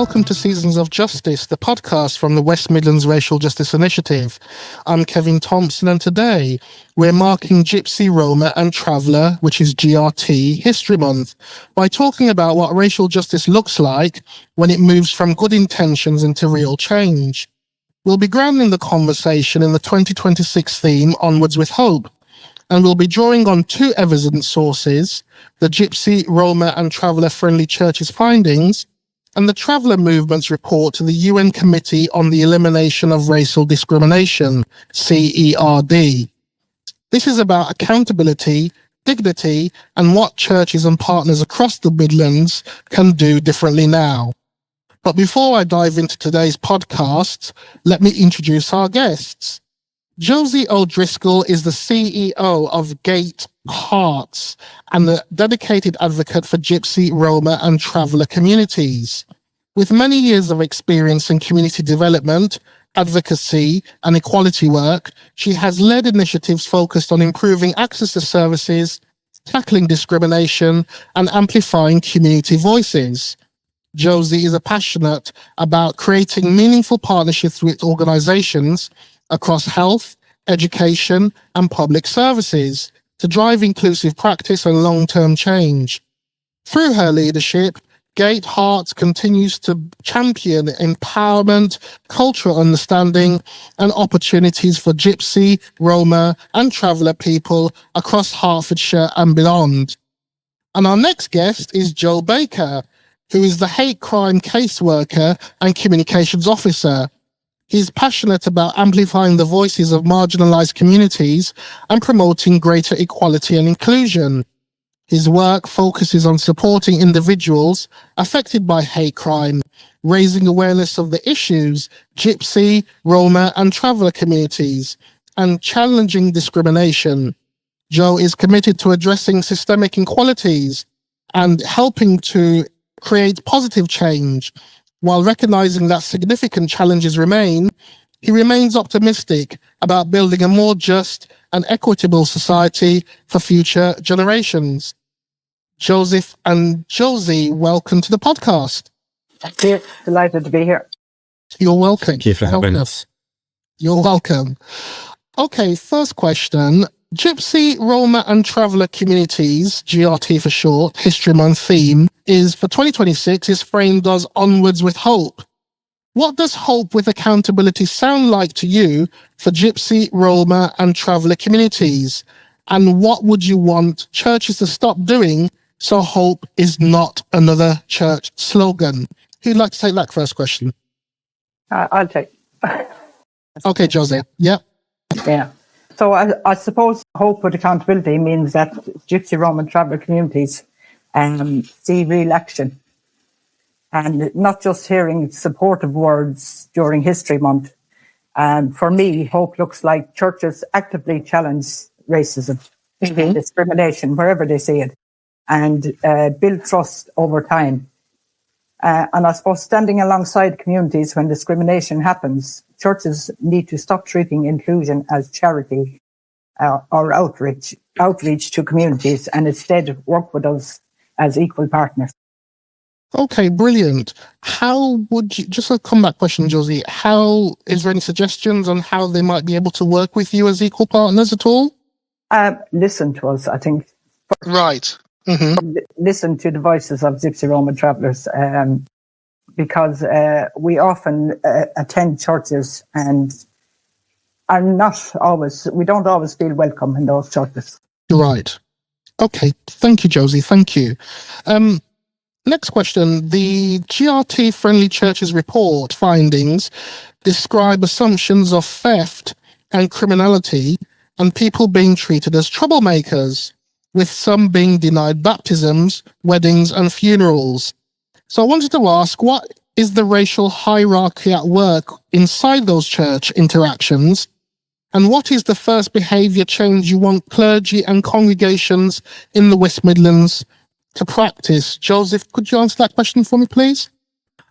welcome to Seasons of Justice, the podcast from the West Midlands Racial Justice Initiative. I'm Kevin Thompson, and today we're marking Gypsy, Roma and Traveller, which is GRT, History Month, by talking about what racial justice looks like when it moves from good intentions into real change. We'll be grounding the conversation in the 2026 theme, Onwards with Hope, and we'll be drawing on two evidence sources, the Gypsy, Roma and Traveller Friendly Church's findings, and the Traveller Movement's report to the UN Committee on the Elimination of Racial Discrimination, CERD. This is about accountability, dignity, and what churches and partners across the Midlands can do differently now. But before I dive into today's podcast, let me introduce our guests. Josie O'Driscoll is the CEO of GATE Herts and a dedicated advocate for Gypsy, Roma and Traveller communities. With many years of experience in community development, advocacy and equality work, she has led initiatives focused on improving access to services, tackling discrimination and amplifying community voices. Josie is passionate about creating meaningful partnerships with organizations across health, education, and public services to drive inclusive practice and long-term change. Through her leadership, GATE Herts continues to champion empowerment, cultural understanding, and opportunities for Gypsy, Roma, and Traveller people across Hertfordshire and beyond. And our next guest is Joe Baker, who is the hate crime caseworker and communications officer. He's passionate about amplifying the voices of marginalized communities and promoting greater equality and inclusion. His work focuses on supporting individuals affected by hate crime, raising awareness of the issues Gypsy, Roma, and Traveller communities, and challenging discrimination. Joe is committed to addressing systemic inequalities and helping to create positive change. While recognizing that significant challenges remain, he remains optimistic about building a more just and equitable society for future generations. Joseph and Josie, welcome to the podcast. Thank you. Delighted to be here. You're welcome. Thank you for having us. You're welcome. Okay, first question. Gypsy, Roma and Traveller communities, GRT for short, History Month theme, is for 2026 is framed as Onwards with Hope. What does hope with accountability sound like to you for Gypsy, Roma and Traveller communities? And what would you want churches to stop doing so hope is not another church slogan? Who'd like to take that first question? I'll take. Okay, Josie. Yep. Yeah. So I suppose hope with accountability means that Gypsy, Roma and Traveller communities see real action, and not just hearing supportive words during History Month. And for me, hope looks like churches actively challenge racism, discrimination, wherever they see it, and build trust over time. And I suppose standing alongside communities when discrimination happens, churches need to stop treating inclusion as charity or outreach to communities, and instead work with us as equal partners. Okay, brilliant. How would you, just a comeback question, Josie, is there any suggestions on how they might be able to work with you as equal partners at all? Listen to us, I think. Right. Mm-hmm. Listen to the voices of Gypsy, Roma and Travellers, because we often attend churches and we don't always feel welcome in those churches. Right. Okay. Thank you, Josie. Thank you. Next question. The GRT Friendly Churches report findings describe assumptions of theft and criminality and people being treated as troublemakers, with some being denied baptisms, weddings and funerals. So I wanted to ask, what is the racial hierarchy at work inside those church interactions? And what is the first behaviour change you want clergy and congregations in the West Midlands to practice? Joseph, could you answer that question for me, please?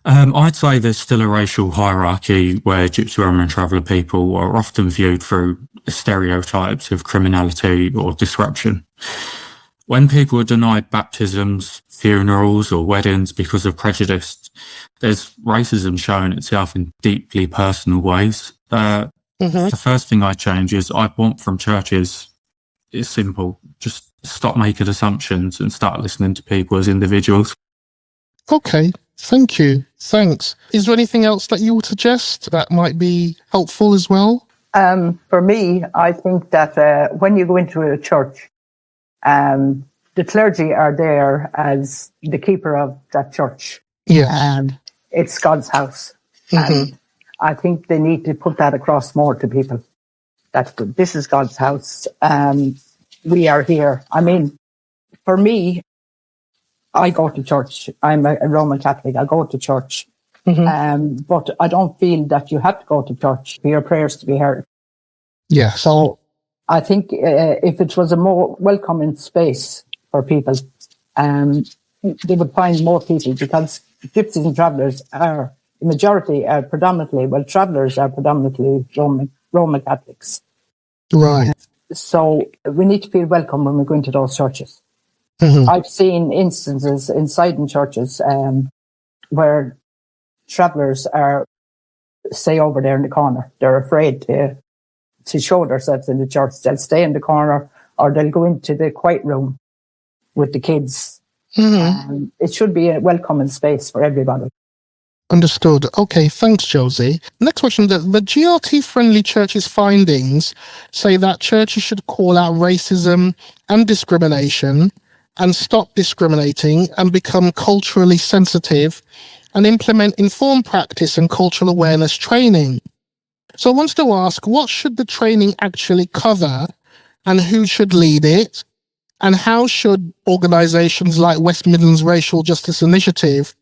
I'd say there's still a racial hierarchy where Gypsy, Roma and Traveller people are often viewed through stereotypes of criminality or disruption. When people are denied baptisms, funerals or weddings because of prejudice, there's racism showing itself in deeply personal ways. The first thing I change is I want from churches, it's simple, just stop making assumptions and start listening to people as individuals. Okay, thank you. Thanks. Is there anything else that you would suggest that might be helpful as well? For me, I think that when you go into a church, the clergy are there as the keeper of that church. Yeah. It's God's house. And I think they need to put that across more to people, that this is God's house. We are here. I mean, for me, I go to church. I'm a Roman Catholic. I go to church. But I don't feel that you have to go to church for your prayers to be heard. Yeah. So I think if it was a more welcoming space for people, they would find more people, because gypsies and travellers are, the majority are predominantly, well, travellers are predominantly Roman Catholics. right. So we need to feel welcome when we go into those churches. I've seen instances inside in churches where travellers are, say, over there in the corner. They're afraid to show themselves in the church. They'll stay in the corner, or they'll go into the quiet room with the kids. It should be a welcoming space for everybody. Understood. Okay, thanks, Josie. Next question. The GRT-friendly churches findings say that churches should call out racism and discrimination and stop discriminating and become culturally sensitive and implement informed practice and cultural awareness training. So I wanted to ask, what should the training actually cover, and who should lead it? And how should organisations like West Midlands Racial Justice Initiative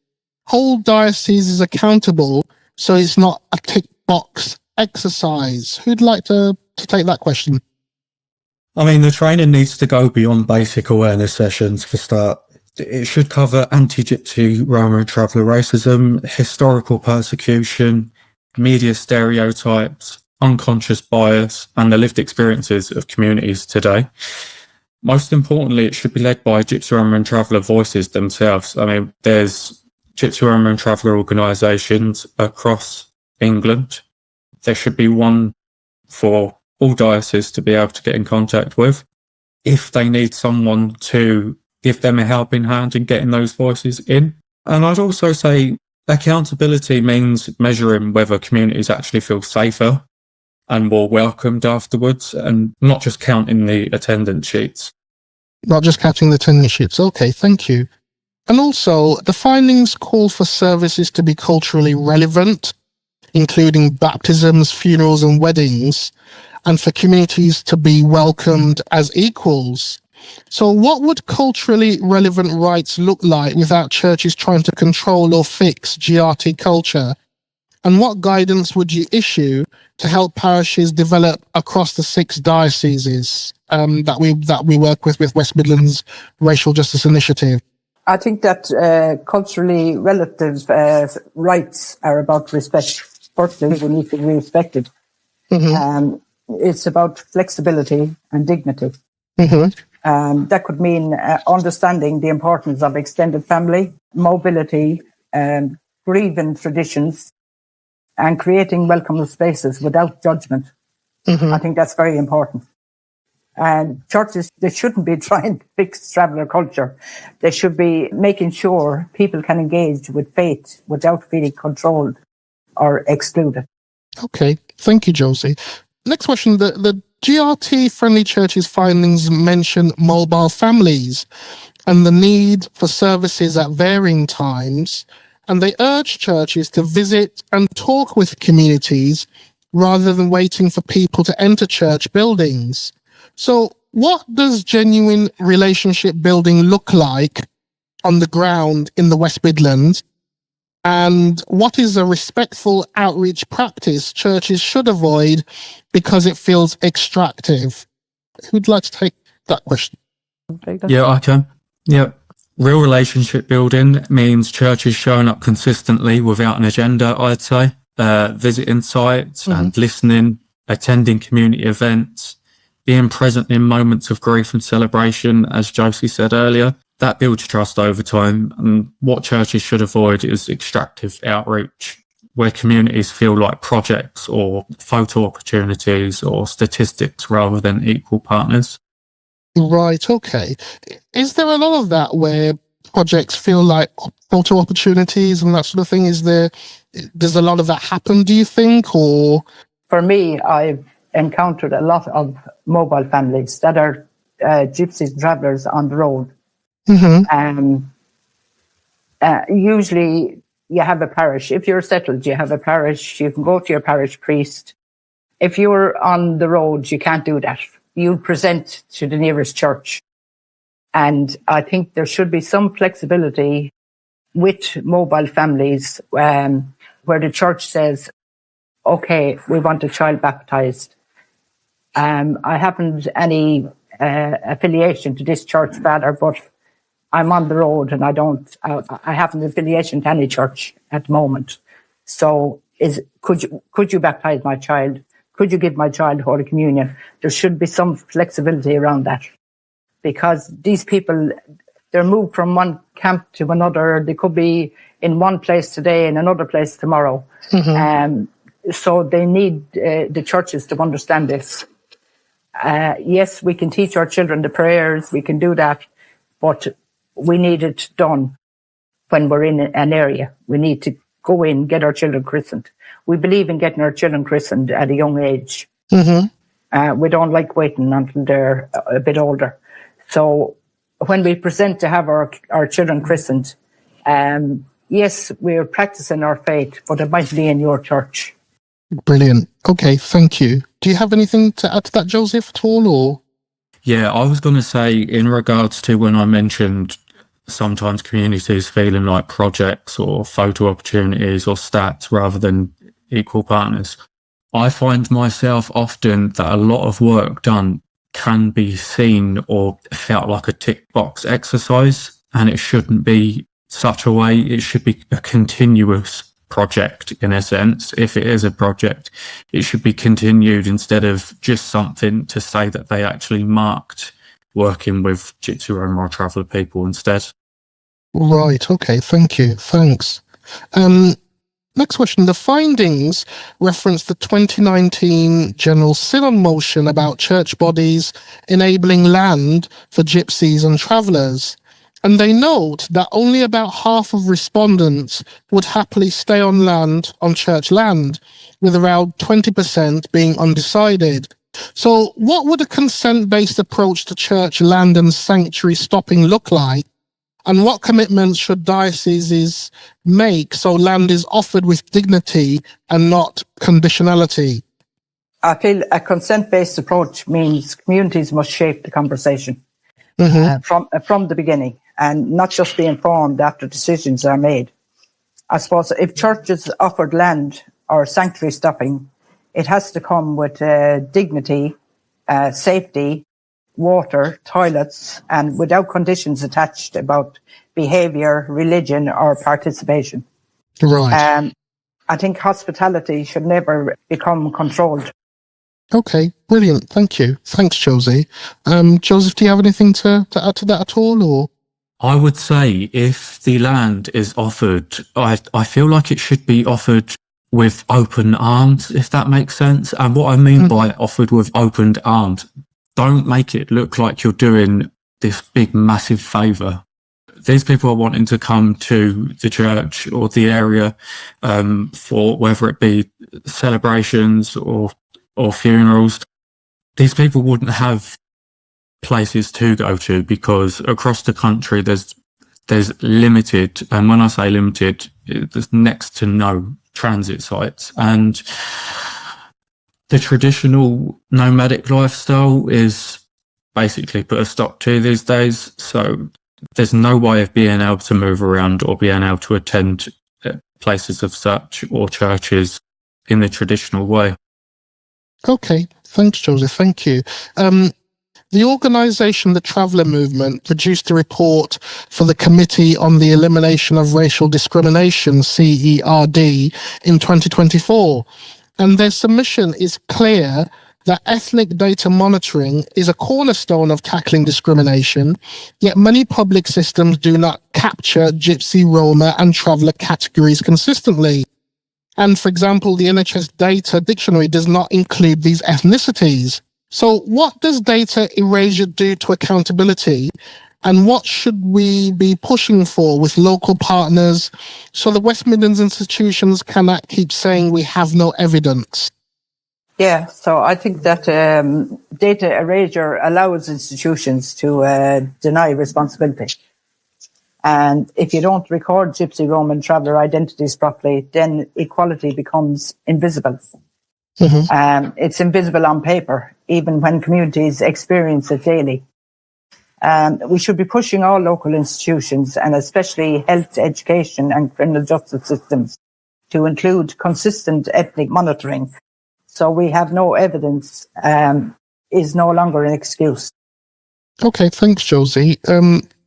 hold dioceses accountable so it's not a tick box exercise? Who'd like to take that question? I mean, the training needs to go beyond basic awareness sessions for start. It should cover anti-Gypsy, Roma and Traveller racism, historical persecution, media stereotypes, unconscious bias, and the lived experiences of communities today. Most importantly, it should be led by Gypsy, Roma and Traveller voices themselves. I mean, there's Gypsy, Roma and Traveller organisations across England. There should be one for all dioceses to be able to get in contact with if they need someone to give them a helping hand in getting those voices in. And I'd also say accountability means measuring whether communities actually feel safer and more welcomed afterwards, and not just counting the attendance sheets. Not just counting the attendance sheets. Okay, thank you. And also, the findings call for services to be culturally relevant, including baptisms, funerals and weddings, and for communities to be welcomed as equals. So what would culturally relevant rights look like without churches trying to control or fix GRT culture? And what guidance would you issue to help parishes develop across the 6 dioceses that we work with West Midlands Racial Justice Initiative? I think that culturally relative rights are about respect. Firstly, we need to be respected. It's about flexibility and dignity. That could mean understanding the importance of extended family, mobility, grieving traditions, and creating welcoming spaces without judgment. I think that's very important. And churches, they shouldn't be trying to fix traveller culture. They should be making sure people can engage with faith without feeling controlled or excluded. Okay, thank you, Josie. Next question. The GRT-friendly churches findings mention mobile families and the need for services at varying times, and they urge churches to visit and talk with communities rather than waiting for people to enter church buildings. So what does genuine relationship building look like on the ground in the West Midlands? And what is a respectful outreach practice churches should avoid because it feels extractive? Who'd like to take that question? Yeah, I can. Yeah. Real relationship building means churches showing up consistently without an agenda, I'd say. Visiting sites and listening, attending community events, being present in moments of grief and celebration, as Josie said earlier. That builds trust over time. And what churches should avoid is extractive outreach, where communities feel like projects or photo opportunities or statistics rather than equal partners. Right, okay. Is there a lot of that where projects feel like photo opportunities and that sort of thing? Does a lot of that happen, do you think, or? For me, I've encountered a lot of mobile families that are gypsies and travellers on the road. Mm-hmm. Usually you have a parish. If you're settled, you have a parish. You can go to your parish priest. If you're on the road, you can't do that. You present to the nearest church. And I think there should be some flexibility with mobile families where the church says, okay, we want a child baptized. I haven't any affiliation to this church, Father, but I'm on the road and I haven't affiliation to any church at the moment. So could you baptize my child? Could you give my child Holy Communion? There should be some flexibility around that, because these people, they're moved from one camp to another. They could be in one place today and another place tomorrow. Mm-hmm. So they need the churches to understand this. Yes, we can teach our children the prayers, we can do that, but we need it done when we're in an area. We need to go in, get our children christened. We believe in getting our children christened at a young age. Mm-hmm. We don't like waiting until they're a bit older. So when we present to have our children christened, yes, we're practicing our faith, but it might be in your church. Brilliant. Okay, thank you. Do you have anything to add to that, Joseph, at all, or? Yeah, I was going to say, in regards to when I mentioned sometimes communities feeling like projects or photo opportunities or stats rather than equal partners, I find myself often that a lot of work done can be seen or felt like a tick box exercise, and it shouldn't be such a way. It should be a continuous project in a sense. If it is a project, it should be continued instead of just something to say that they actually marked working with Gypsy, Roma or Traveller people instead. Right, okay, thank you, thanks. Next question. The findings reference the 2019 General Synod motion about church bodies enabling land for gypsies and travellers. And they note that only about half of respondents would happily stay on church land, with around 20% being undecided. So what would a consent-based approach to church land and sanctuary stopping look like? And what commitments should dioceses make so land is offered with dignity and not conditionality? I feel a consent-based approach means communities must shape the conversation from the beginning, and not just be informed after decisions are made. I suppose if churches offered land or sanctuary stopping, it has to come with dignity, safety, water, toilets, and without conditions attached about behaviour, religion or participation. Right. I think hospitality should never become controlled. Okay, brilliant. Thank you. Thanks, Josie. Joseph, do you have anything to add to that at all, or? I would say if the land is offered, I feel like it should be offered with open arms, if that makes sense. And what I mean by offered with open arms, don't make it look like you're doing this big, massive favour. These people are wanting to come to the church or the area for whether it be celebrations or funerals. These people wouldn't have places to go to because across the country there's limited, and when I say limited, there's next to no transit sites, and the traditional nomadic lifestyle is basically put a stop to these days. So there's no way of being able to move around or being able to attend places of such or churches in the traditional way. Okay, thanks, Joseph. Thank you. The organisation, the Traveller Movement, produced a report for the Committee on the Elimination of Racial Discrimination, CERD, in 2024. And their submission is clear that ethnic data monitoring is a cornerstone of tackling discrimination, yet many public systems do not capture Gypsy, Roma, and Traveller categories consistently. And for example, the NHS data dictionary does not include these ethnicities. So what does data erasure do to accountability? And what should we be pushing for with local partners so the West Midlands institutions cannot keep saying we have no evidence? Yeah, so I think that data erasure allows institutions to deny responsibility. And if you don't record Gypsy, Roma and Traveller identities properly, then equality becomes invisible. It's invisible on paper, even when communities experience it daily. We should be pushing all local institutions, and especially health, education and criminal justice systems, to include consistent ethnic monitoring. So we have no evidence is no longer an excuse. Okay, thanks, Josie.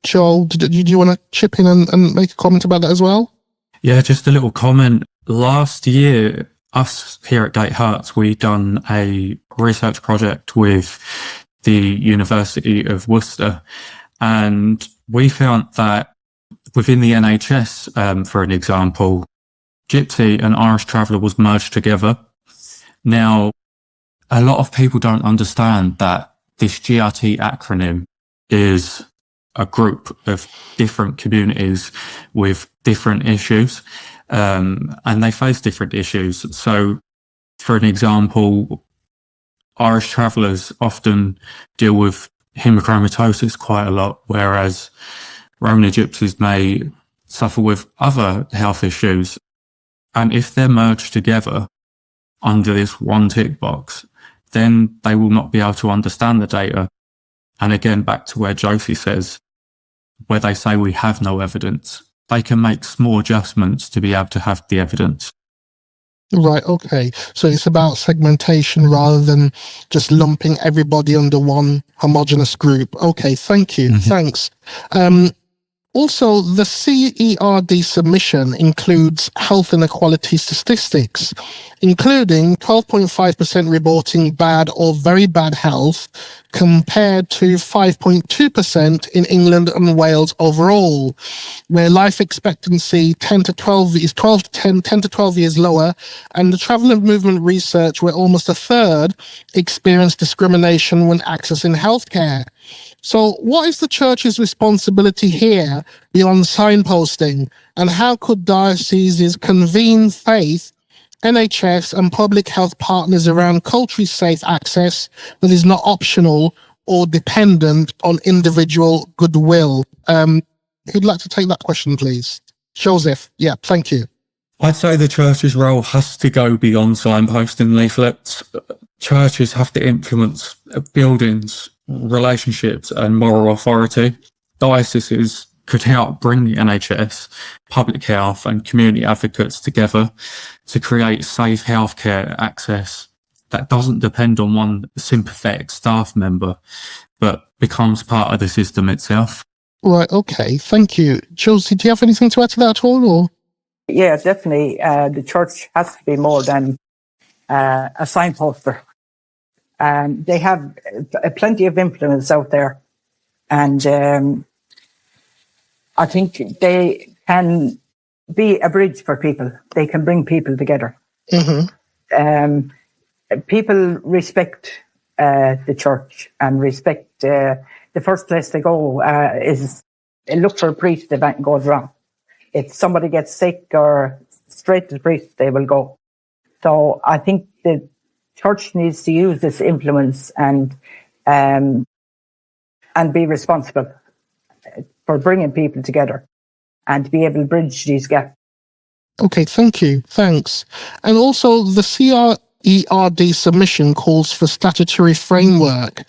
Joel, do you want to chip in and make a comment about that as well? Yeah, just a little comment. Last year, us here at GATE Herts, we done a research project with the University of Worcester, and we found that within the NHS, for an example, Gypsy and Irish Traveller was merged together. Now, a lot of people don't understand that this GRT acronym is a group of different communities with different issues, and they face different issues. So, for an example, Irish travellers often deal with hemochromatosis quite a lot, whereas Roma Gypsies may suffer with other health issues. And if they're merged together under this one tick box, then they will not be able to understand the data. And again, back to where Josie says, where they say we have no evidence, they can make small adjustments to be able to have the evidence. Right, okay. So it's about segmentation rather than just lumping everybody under one homogenous group. Okay, thank you. Thanks. Also, the CERD submission includes health inequality statistics, including 12.5% reporting bad or very bad health, compared to 5.2% in England and Wales overall, where life expectancy 10 to 12 years lower, and the travel and movement research where almost a third experienced discrimination when accessing healthcare. So what is the church's responsibility here beyond signposting, and how could dioceses convene faith, NHS and public health partners around culturally safe access that is not optional or dependent on individual goodwill? Who'd like to take that question, please? Joseph. Yeah, thank you. I'd say the church's role has to go beyond signposting leaflets. Churches have to influence buildings, relationships and moral authority. Dioceses could help bring the NHS, public health and community advocates together to create safe healthcare access that doesn't depend on one sympathetic staff member, but becomes part of the system itself. Right, okay, thank you. Josie, do you have anything to add to that at all? Or? Yeah, definitely. The church has to be more than a signposter. They have plenty of influence out there, and I think they can be a bridge for people. They can bring people together. People respect the church and respect the first place they go is look for a priest if anything goes wrong. If somebody gets sick or straight to the priest, they will go. So I think the church needs to use this influence and be responsible for bringing people together and to be able to bridge these gaps. Okay, thank you. Thanks. And also the CERD submission calls for statutory framework.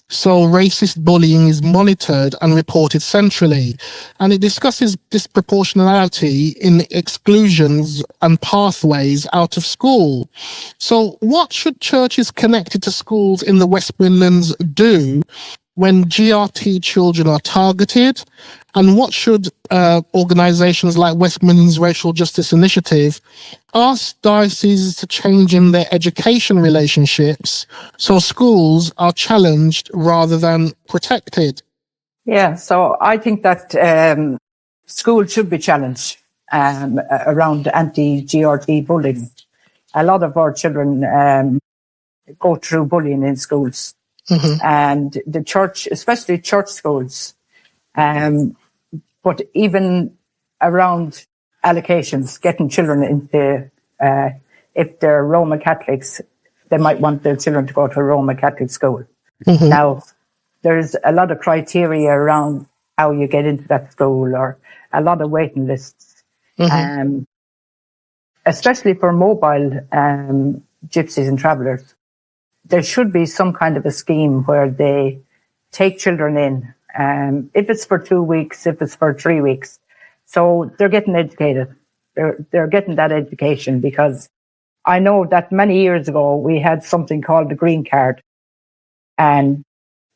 So racist bullying is monitored and reported centrally, and it discusses disproportionality in exclusions and pathways out of school. So what should churches connected to schools in the West Midlands do when GRT children are targeted? And what should organisations like West Midlands Racial Justice Initiative ask dioceses to change in their education relationships so schools are challenged rather than protected? Yeah, so I think that schools should be challenged around anti-GRT bullying. A lot of our children go through bullying in schools, and the church, especially church schools, but even around allocations, getting children into, if they're Roma Catholics, they might want their children to go to a Roma Catholic school. Now, there's a lot of criteria around how you get into that school, or a lot of waiting lists, especially for mobile gypsies and travellers. There should be some kind of a scheme where they take children in, if it's for 2 weeks, if it's for 3 weeks. So they're getting educated. They're getting that education, because I know that many years ago we had something called the green card. And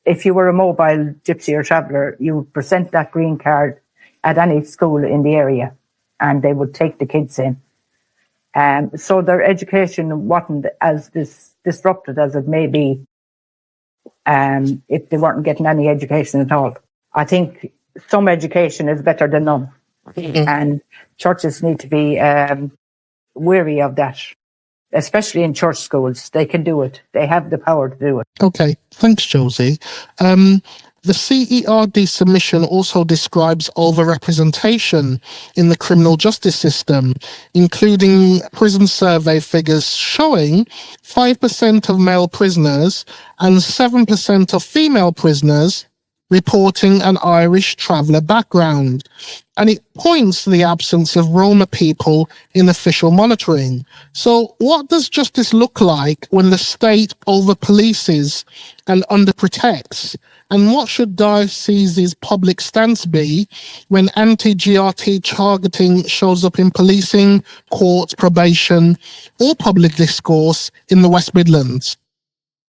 if you were a mobile gypsy or traveller, you would present that green card at any school in the area, and they would take the kids in. So their education wasn't as disrupted as it may be if they weren't getting any education at all. I think some education is better than none. And churches need to be wary of that, especially in church schools. They can do it. They have the power to do it. Okay, thanks, Josie. The CERD submission also describes overrepresentation in the criminal justice system, including prison survey figures showing 5% of male prisoners and 7% of female prisoners reporting an Irish traveller background. And it points to the absence of Roma people in official monitoring. So what does justice look like when the state over-polices and under-protects? And what should dioceses' public stance be when anti-GRT targeting shows up in policing, courts, probation, or public discourse in the West Midlands?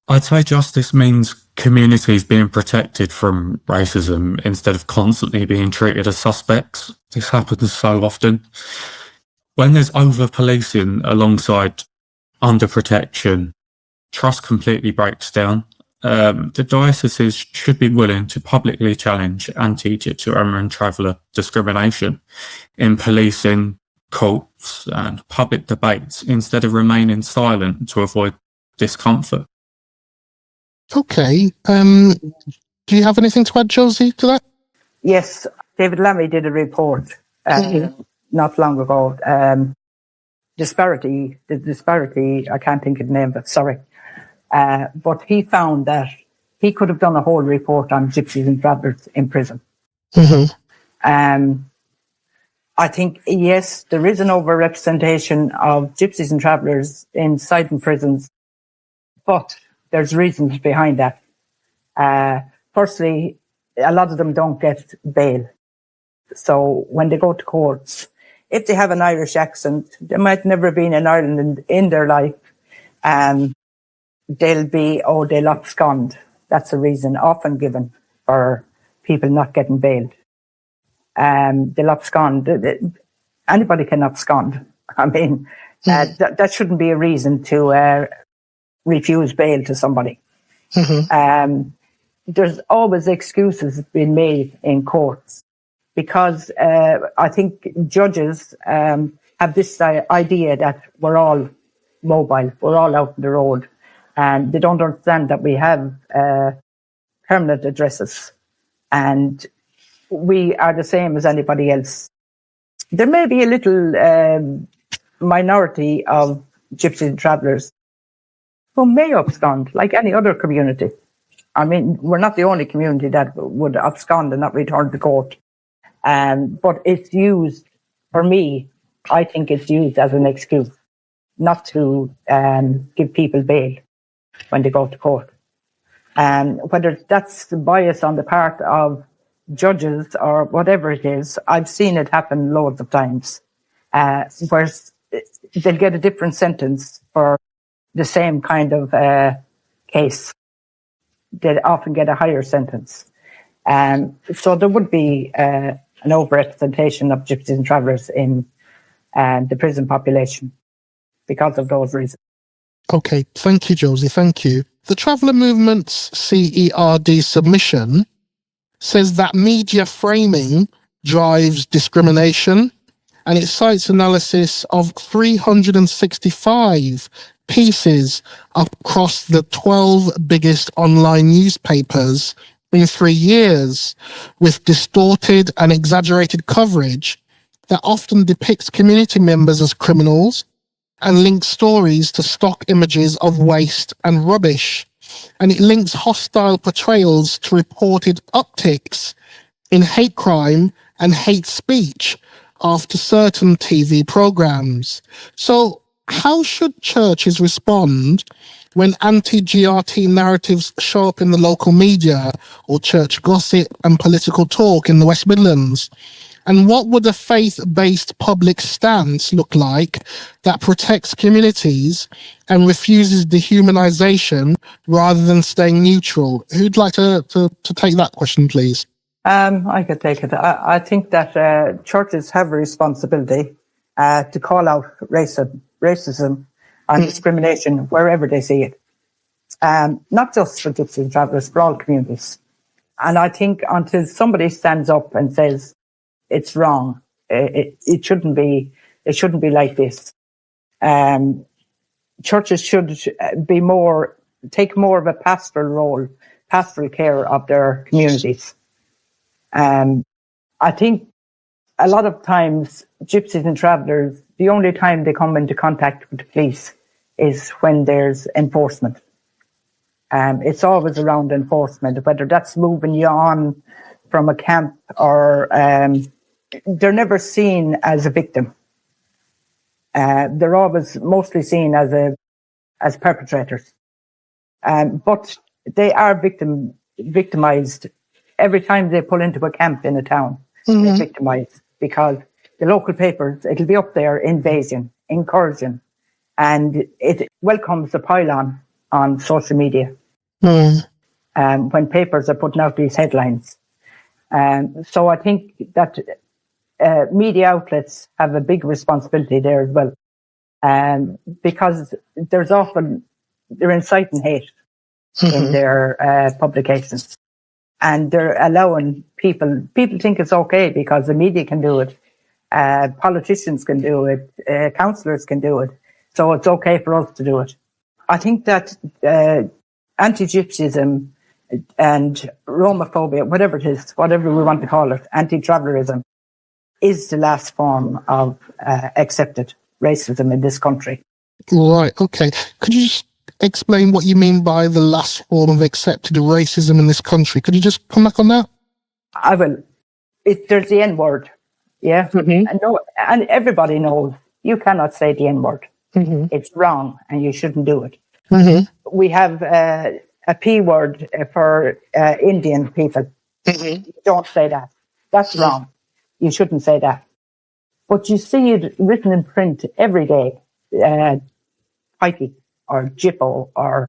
I'd say justice means communities being protected from racism instead of constantly being treated as suspects. This happens so often. When there's over-policing alongside under-protection, trust completely breaks down. The dioceses should be willing to publicly challenge anti-Gypsy, Roma and Traveller discrimination in policing, courts and public debates instead of remaining silent to avoid discomfort. Okay. Do you have anything to add, Josie, to that? Yes, David Lammy did a report not long ago. The disparity, I can't think of the name of it, sorry. But he found that he could have done a whole report on gypsies and travellers in prison. I think, yes, there is an overrepresentation of gypsies and travellers inside in prisons, but there's reasons behind that. Firstly, a lot of them don't get bail. So when they go to courts, if they have an Irish accent, they might never have been in Ireland in their life, they'll abscond. That's a reason often given for people not getting bailed. They'll abscond. Anybody can abscond. I mean, that shouldn't be a reason to refuse bail to somebody. There's always excuses being made in courts because I think judges have this idea that we're all mobile, we're all out on the road, and they don't understand that we have permanent addresses and we are the same as anybody else. There may be a little minority of gypsies and travellers who may abscond, like any other community. I mean, we're not the only community that would abscond and not return to court. But it's used, for me, I think it's used as an excuse not to give people bail when they go to court. Whether that's the bias on the part of judges or whatever it is, I've seen it happen loads of times, where they'll get a different sentence for the same kind of case. they often get a higher sentence. So there would be an overrepresentation of gypsies and travellers in the prison population because of those reasons. Okay, thank you, Josie, thank you. The Traveller Movement's CERD submission says that media framing drives discrimination, and it cites analysis of 365 pieces across the 12 biggest online newspapers in 3 years, with distorted and exaggerated coverage that often depicts community members as criminals and links stories to stock images of waste and rubbish. And it links hostile portrayals to reported upticks in hate crime and hate speech after certain TV programs. So how should churches respond when anti-GRT narratives show up in the local media or church gossip and political talk in the West Midlands? And what would a faith-based public stance look like that protects communities and refuses dehumanization rather than staying neutral? Who'd like to take that question, please? I could take it. I think that churches have a responsibility to call out racism and discrimination wherever they see it. Not just for Gypsy and Travellers, for all communities. And I think until somebody stands up and says it's wrong, it shouldn't be like this. Churches should take more of a pastoral care of their communities. I think a lot of times gypsies and travellers, the only time they come into contact with the police is when there's enforcement. It's always around enforcement, whether that's moving you on from a camp or they're never seen as a victim. They're always mostly seen as perpetrators. But they are victimized every time they pull into a camp in a town. They're victimized because the local papers, it'll be up there, invasion, incursion, and it welcomes the pile on social media. When papers are putting out these headlines. So I think that media outlets have a big responsibility there as well. Because they're inciting hate in their publications. And they're allowing people think it's okay because the media can do it. Politicians can do it. Councillors can do it. So it's okay for us to do it. I think that anti-Gypsyism and Romaphobia, whatever it is, whatever we want to call it, anti-travellerism, is the last form of accepted racism in this country. Right, okay. Could you just explain what you mean by the last form of accepted racism in this country? Could you just come back on that? I will. There's the N-word, yeah? And everybody knows you cannot say the N-word. It's wrong and you shouldn't do it. We have a P-word for Indian people. Don't say that. That's wrong. You shouldn't say that. But you see it written in print every day. Pikey or Jippo or...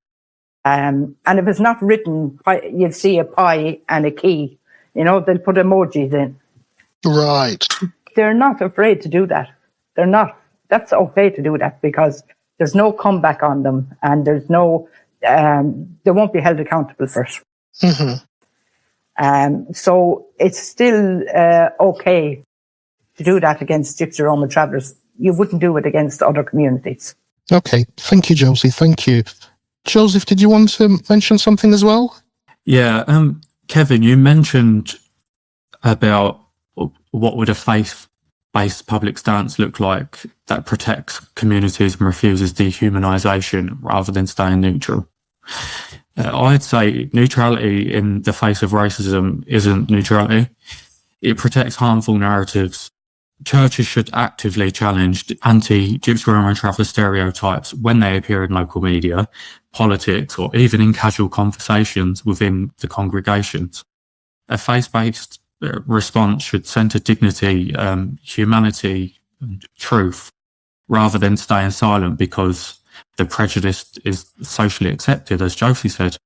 and if it's not written, you'll see a pie and a key. You know, they'll put emojis in. Right. They're not afraid to do that. They're not. That's okay to do that because there's no comeback on them and there's no... they won't be held accountable for it. So it's still okay to do that against Gypsy Roma travellers. You wouldn't do it against other communities. Okay, thank you, Josie. Thank you. Joseph, did you want to mention something as well? Yeah, Kevin, you mentioned about what would a faith-based public stance look like that protects communities and refuses dehumanisation rather than staying neutral. I'd say neutrality in the face of racism isn't neutrality. It protects harmful narratives. Churches should actively challenge anti-Gypsy Roma traveller stereotypes when they appear in local media, politics, or even in casual conversations within the congregations. A faith-based response should centre dignity, humanity, and truth, rather than staying silent because the prejudice is socially accepted, as Josie said.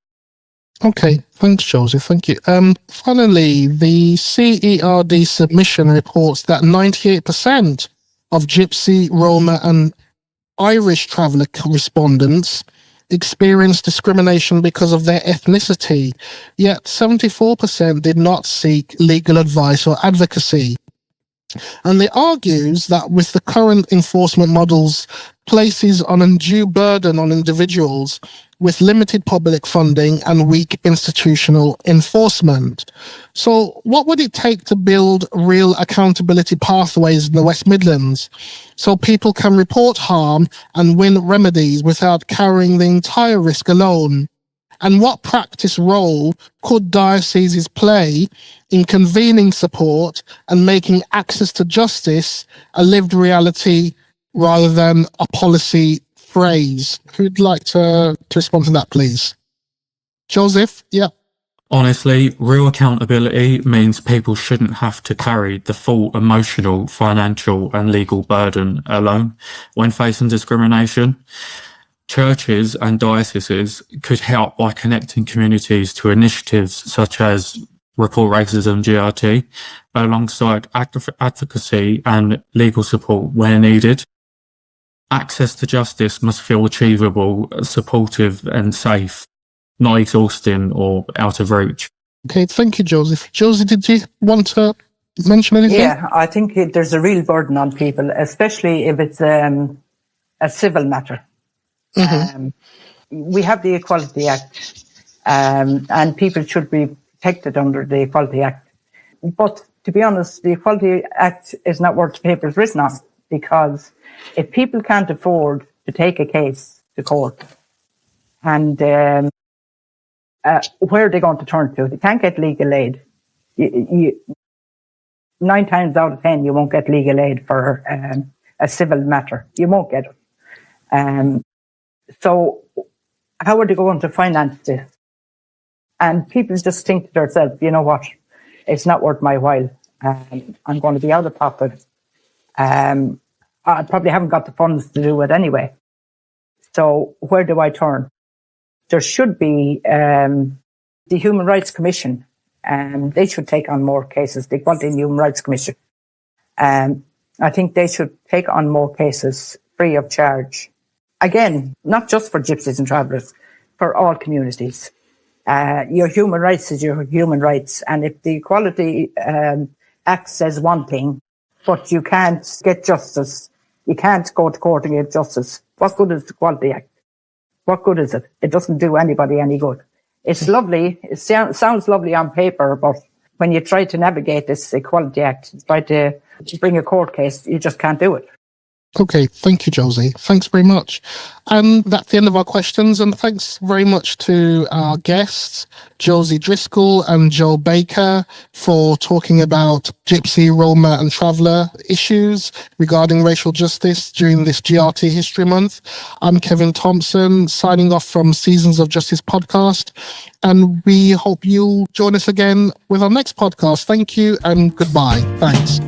Okay, thanks, Josie. Thank you. Finally, the CERD submission reports that 98% of Gypsy, Roma, and Irish traveller respondents experienced discrimination because of their ethnicity, yet 74% did not seek legal advice or advocacy. And it argues that with the current enforcement models places an undue burden on individuals with limited public funding and weak institutional enforcement. So what would it take to build real accountability pathways in the West Midlands so people can report harm and win remedies without carrying the entire risk alone? And what practice role could dioceses play in convening support and making access to justice a lived reality rather than a policy phrase? Who'd like to respond to that, please? Joseph? Yeah. Honestly, real accountability means people shouldn't have to carry the full emotional, financial and legal burden alone when facing discrimination. Churches and dioceses could help by connecting communities to initiatives such as Report Racism GRT, alongside advocacy and legal support where needed. Access to justice must feel achievable, supportive and safe, not exhausting or out of reach. Okay, thank you, Joseph. Josie, did you want to mention anything? Yeah, I think there's a real burden on people, especially if it's a civil matter. We have the Equality Act, and people should be protected under the Equality Act. But to be honest, the Equality Act is not worth the paper it's written on, because if people can't afford to take a case to court, and where are they going to turn to? They can't get legal aid. 9 times out of 10, you won't get legal aid for a civil matter. You won't get it. So how are they going to finance this? And people just think to themselves, you know what, it's not worth my while. I'm going to be out of pocket. I probably haven't got the funds to do it anyway. So where do I turn? There should be the Human Rights Commission. They should take on more cases. The Equality and Human Rights Commission. I think they should take on more cases free of charge. Again, not just for gypsies and travellers, for all communities. Your human rights is your human rights. And if the Equality Act says one thing, but you can't get justice, you can't go to court and get justice, what good is the Equality Act? What good is it? It doesn't do anybody any good. It's lovely. It sounds lovely on paper, but when you try to navigate this Equality Act, try to bring a court case, you just can't do it. Okay, thank you, Josie. Thanks very much. And that's the end of our questions. And thanks very much to our guests, Josie Driscoll and Joe Baker, for talking about Gypsy, Roma and Traveller issues regarding racial justice during this GRT History Month. I'm Kevin Thompson, signing off from Seasons of Justice podcast. And we hope you'll join us again with our next podcast. Thank you and goodbye. Thanks.